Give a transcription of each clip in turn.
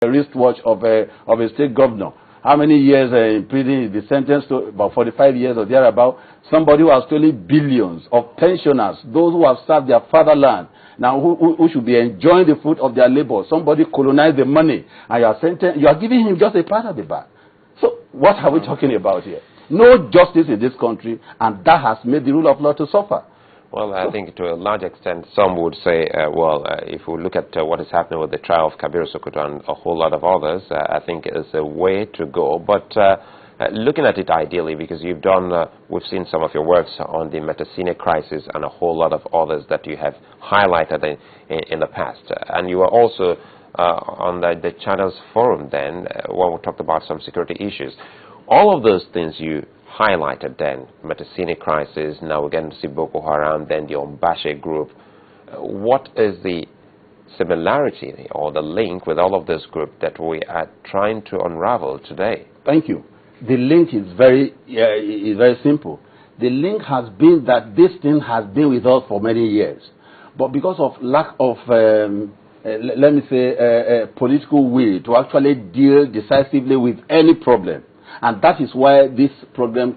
wristwatch of a state governor. How many years in prison is the sentence to? About 45 years or thereabout. Somebody who has stolen billions of pensioners, those who have served their fatherland, now who should be enjoying the fruit of their labor. Somebody colonized the money, and you are giving him just a part of the bag. So what are we talking about here? No justice in this country, and that has made the rule of law to suffer. Well, I think to a large extent, some would say, if we look at what is happening with the trial of Kabir Sokoto and a whole lot of others, I think it's a way to go. But looking at it ideally, because you've done, we've seen some of your works on the Metacinec crisis and a whole lot of others that you have highlighted in the past. And you were also on the Channels Forum then, when we talked about some security issues. All of those things you highlighted then, Metacinec crisis, now we're getting to see Boko Haram, then the Ombashe group. What is the similarity or the link with all of this group that we are trying to unravel today? Thank you. The link is very simple. The link has been that this thing has been with us for many years. But because of lack of, let me say, political will to actually deal decisively with any problem, and that is why these problems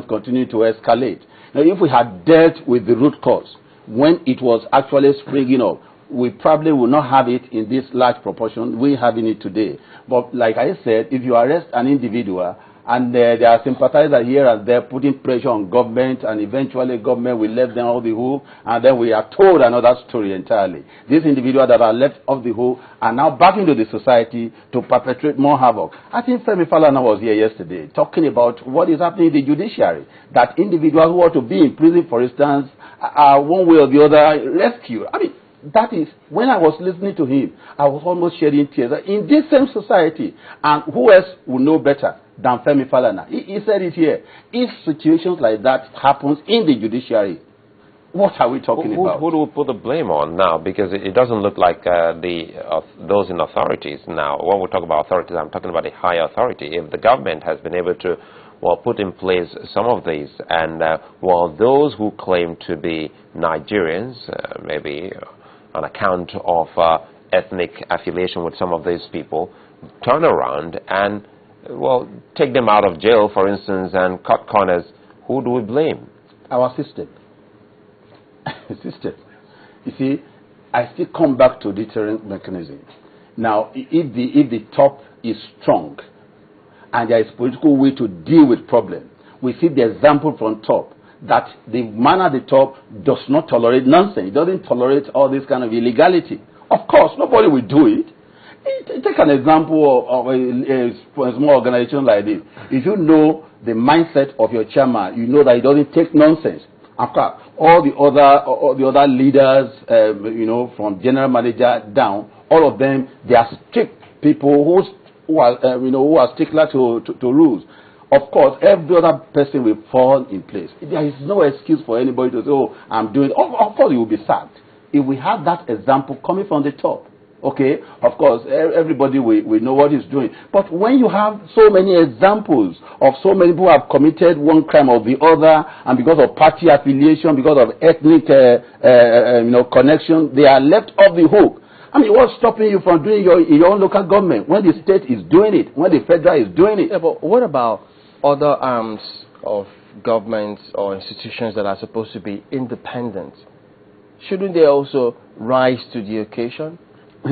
continue to escalate. Now, if we had dealt with the root cause when it was actually springing up, we probably will not have it in this large proportion we're having it today. But like I said, if you arrest an individual and there are sympathizers here and there putting pressure on government, and eventually government will let them off the hook, and then we are told another story entirely. These individuals that are left off the hook are now back into the society to perpetrate more havoc. I think Femi Falana was here yesterday talking about what is happening in the judiciary, that individuals who want to be in prison, for instance, are one way or the other rescued. I mean, that is, when I was listening to him, I was almost shedding tears. In this same society, and who else would know better than Femi Falana? He said it here. If situations like that happens in the judiciary, what are we talking about? Who do we put the blame on now? Because it doesn't look like those in authorities now. When we talk about authorities, I'm talking about a higher authority. If the government has been able to, put in place some of these, and those who claim to be Nigerians, maybe on account of ethnic affiliation with some of these people, turn around and, take them out of jail, for instance, and cut corners, who do we blame? Our system. System. You see, I still come back to deterrent mechanism. Now, if the top is strong and there is political will to deal with problem, we see the example from top, that the man at the top does not tolerate nonsense. He doesn't tolerate all this kind of illegality. Of course, nobody will do it. Take an example of a small organization like this. If you know the mindset of your chairman, you know that he doesn't take nonsense. After all the other leaders, from general manager down, all of them, they are strict people who are stickler to rules. Of course, every other person will fall in place. There is no excuse for anybody to say, "Oh, I'm doing it." Of course, you will be sacked. If we have that example coming from the top, okay, of course, everybody will know what he's doing. But when you have so many examples of so many people who have committed one crime or the other, and because of party affiliation, because of ethnic connection, they are left off the hook. I mean, what's stopping you from doing your own local government when the state is doing it, when the federal is doing it? Yeah, but what about other arms of governments or institutions that are supposed to be independent? Shouldn't they also rise to the occasion?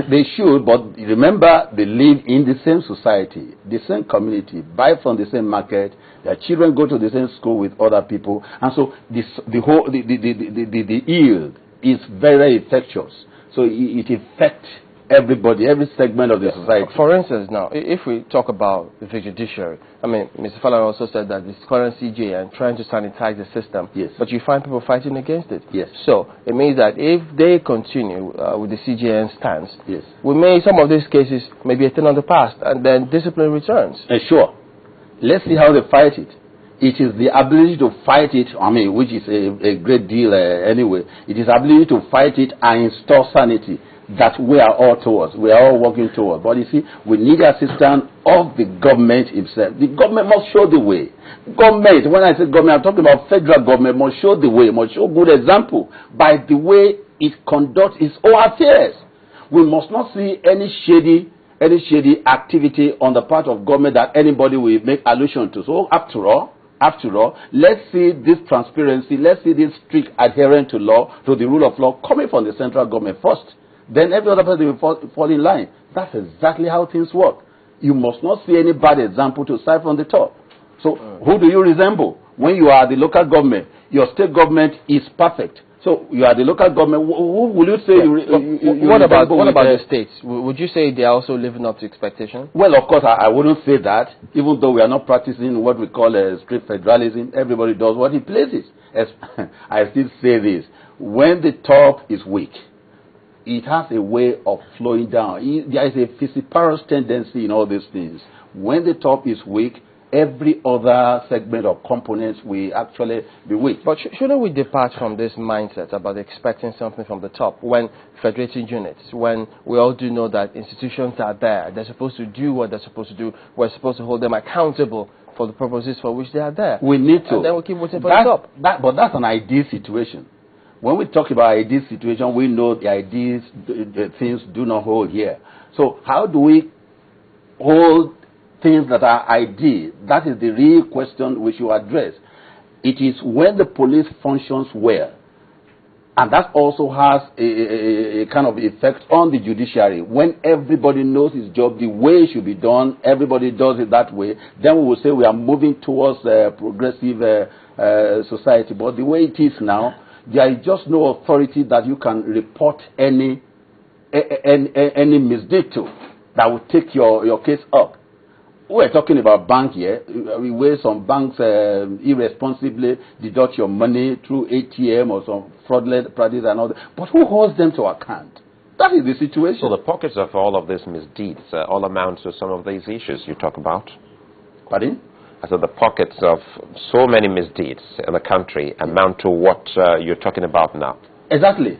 They should, but remember, they live in the same society, the same community, buy from the same market, their children go to the same school with other people, and so the yield is very infectious. So it affects everybody, every segment of the society. For instance, now, if we talk about the judiciary, I mean, Mr. Falana also said that this current CJN trying to sanitize the system, yes, but you find people fighting against it. Yes. So it means that if they continue with the CJN stance, yes, some of these cases may be a thing of the past, and then discipline returns. Sure. Let's see how they fight it. It is the ability to fight it, which is a great deal anyway. It is ability to fight it and install sanity that we are all towards. We are all working towards. But you see, we need the assistance of the government itself. The government must show the way. Government, when I say government, I'm talking about federal government, must show the way, must show good example by the way it conducts its own affairs. We must not see any shady any shady activity on the part of government that anybody will make allusion to. So after all, let's see this transparency, let's see this strict adherence to law, to the rule of law coming from the central government first. Then every other person will fall in line. That's exactly how things work. You must not see any bad example to start from the top. So who do you resemble? When you are the local government, your state government is perfect. So you are the local government. Who will you say you what about the states? Would you say they are also living up to expectation? Well, of course, I wouldn't say that. Even though we are not practicing what we call strict federalism, everybody does what he pleases. I still say this: when the top is weak, it has a way of flowing down. There is a vociferous tendency in all these things. When the top is weak, every other segment or components will actually be weak. But shouldn't we depart from this mindset about expecting something from the top when federating units, when we all do know that institutions are there, they're supposed to do what they're supposed to do, we're supposed to hold them accountable for the purposes for which they are there. We need to. And then we keep waiting for the top. But that's an ideal situation. When we talk about ideal situation, we know the ideas, the things do not hold here. So how do we hold things that are ideal? That is the real question we should address. It is when the police functions well, and that also has a kind of effect on the judiciary. When everybody knows his job the way it should be done, everybody does it that way, then we will say we are moving towards a progressive society. But the way it is now, there is just no authority that you can report any misdeed to that will take your case up. We're talking about bank here. Where some banks irresponsibly deduct your money through ATM or some fraudulent practice and all that. But who holds them to account? That is the situation. So the pockets of all of these misdeeds all amount to some of these issues you talk about. Pardon? So the pockets of so many misdeeds in the country amount to what you're talking about now. Exactly.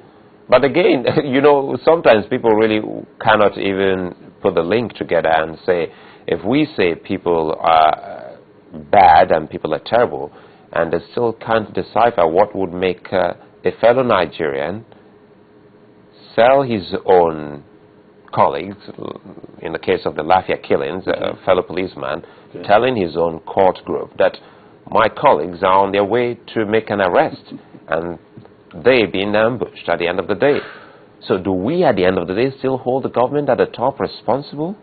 But again, you know, sometimes people really cannot even put the link together and say, if we say people are bad and people are terrible, and they still can't decipher what would make a fellow Nigerian sell his own colleagues, in the case of the Lafayette killings, a fellow policeman, telling his own court group that my colleagues are on their way to make an arrest, and they being ambushed at the end of the day. So do we, at the end of the day, still hold the government at the top responsible?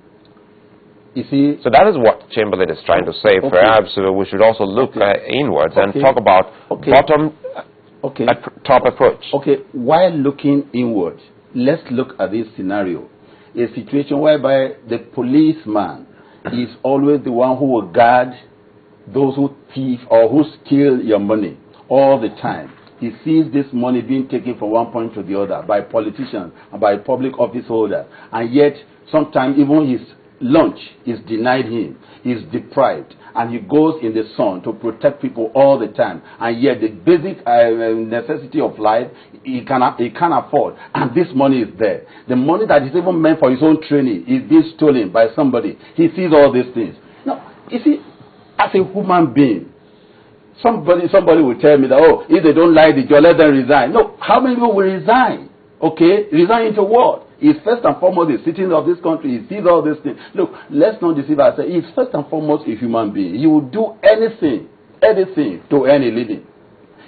You see, so that is what Chamberlain is trying to say. Okay. Perhaps we should also look inwards and talk about top approach. Okay, while looking inward, let's look at this scenario. A situation whereby the policeman is always the one who will guard those who thief or who steal your money all the time. He sees this money being taken from one point to the other by politicians and by public office holders, and yet sometimes even his lunch is denied him, is deprived, and he goes in the sun to protect people all the time, and yet the basic necessity of life he can't afford, and this money is there. The money that is even meant for his own training is being stolen by somebody. He sees all these things. Now, you see, as a human being, somebody will tell me that, oh, if they don't like the job, let them resign. No, how many people will resign? Okay, resign into what? He's first and foremost the citizen of this country. He sees all these things. Look, let's not deceive ourselves. He's first and foremost a human being. He will do anything to earn a living.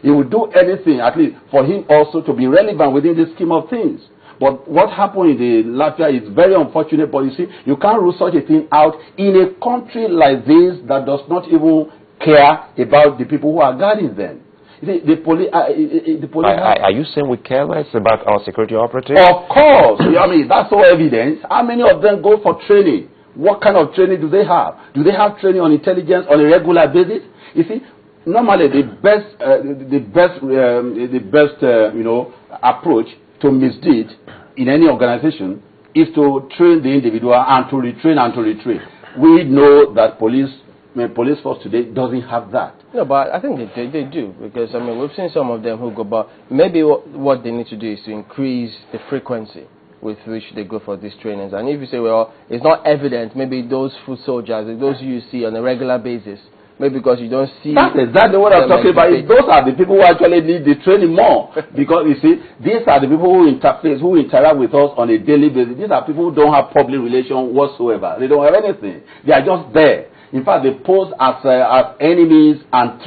He will do anything, at least for him also to be relevant within the scheme of things. But what happened in the Latvia is very unfortunate. But you see, you can't rule such a thing out in a country like this that does not even care about the people who are guarding them. The police. Are you saying we care less about our security operatives? Of course. I mean, that's so evident. How many of them go for training? What kind of training do they have? Do they have training on intelligence on a regular basis? You see, normally the best approach to misdeed in any organization is to train the individual and to retrain and to retrain. We know that police force today doesn't have that. No, but I think they do, because I mean we've seen some of them who go, but maybe what they need to do is to increase the frequency with which they go for these trainings. And if you say, well, it's not evident, maybe those foot soldiers, those you see on a regular basis, maybe because you don't see. That's exactly what I'm talking about. Those are the people who actually need the training more. Because you see, these are the people who interface, who interact with us on a daily basis. These are people who don't have public relations whatsoever. They don't have anything. They are just there. In fact, they pose as enemies and threats.